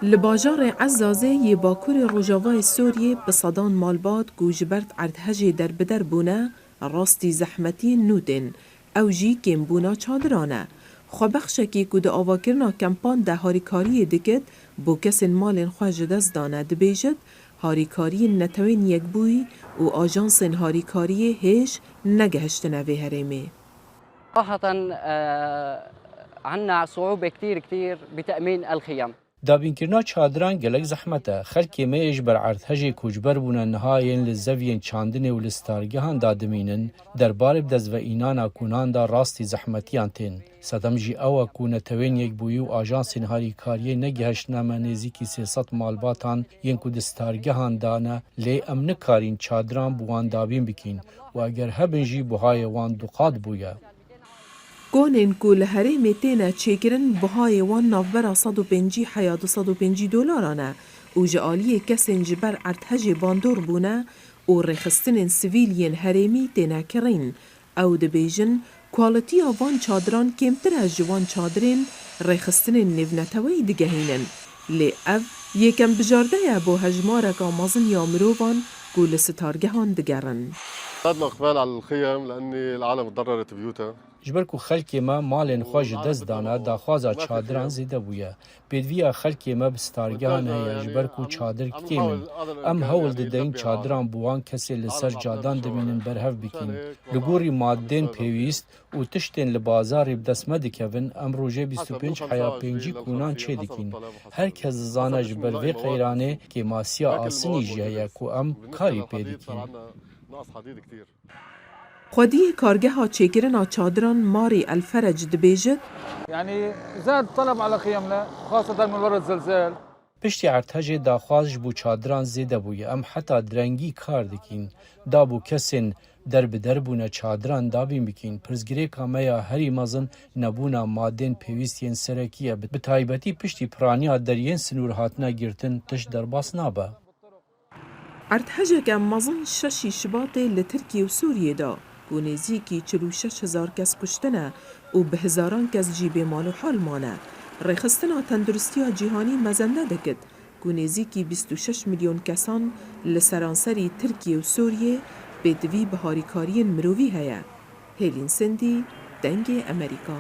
لباجار عزازه ی باکور روجاوای سوریه بصدان مالبات گو جبرت عردهجه در بدر بونه راستی زحمتی نودن او جی کم بونا چادرانه خو بخشه کی کو د آواکرنا کمپان ده هاریکاری دکت بو کسین مالین خواج دست دانه دبیجد هاریکاری نتوین یک بوی و آجانسین هاریکاری هیش نگهشتنه به هرمه. صراحة عنا صعوبة كتير بتأمين الخيام. دابینکرنا چادران گلک زحمته خلکی میش بر عرضهجه کوچبر بونه نهایین لزوین چاندنه و لستارگهان دادمینن درباره بدز و اینانا کونان دا راستی زحمتیان تین. صدم جی اوه کونه توین یک بویی و آجانس نهاری کاریه نگهش نامه نزیکی 300 مالباتان ین کو دستارگهان دانه لی امن کارین چادران بوان دابین بکین و اگر هبن جی بوهای وان دوقات بویا. گونین کو لحریم تینا چیکرن بهای وان نافبرا 150 حیات $150 و جعالی کسین جبر ارتهج باندور بونه و رخستن سویلین حریمی تینا کرین او دبیجن کوالیتی وان چادران کمتر از جوان چادرین رخستن نونتوی دگهینن لی او یکم بجارده با هجمارک آمازن یا مروفان کو لستارگهان دگرن. صادنا اقبال على الخيم لان العالم تضررت بيوتها. جبر کو خلکی ما مالین خواج دست دانه داخوازا چادران زیده بویا. بدویا خلکی ما بستارگان هیا جبر کو چادر کیمن. ام هول ددین چادران بوان کسی لسر جادان دمینن برهف بکین. لگوری مادین پیویست و تشتین لبازاری بدسمه دکوین ام روژه 25 حیا 5 کونان چه دکین. هر کس زانه جبر وی غیرانه که ماسیا آسنی جهیا کو ام کاری پیدکین. خودی کارگه ها چیکرنا چادران ماری الفرج دبیجد يعني زاد طلب على خيامنا خاصة من وراء الزلزال. پشتی ارتهج داخوازش بو چادران زیده بوی ام حتی درنگی کار دکین دا بو کسین در بدر بونه چادران دابین بکین پرزگری کامیا هری مزن نبونا مادین پیویستین سرکیه به تایبتی پشتی پرانیا درین سنور هاتنا گرتن تش درباس نابه. ارتهج که مزن ششی شباط لترکی و سوریه دا و نزیکی 46,000 کس کشتنه و به هزاران کس جیب مال و حال مانه. رخصتنا تندرستی جهانی مزنده دکد و نزیکی 26 میلیون کسان لسرانسری ترکیه و سوریه به دوی بهاریکاری مروی هیا. هیلین سندی، دنگ امریکا.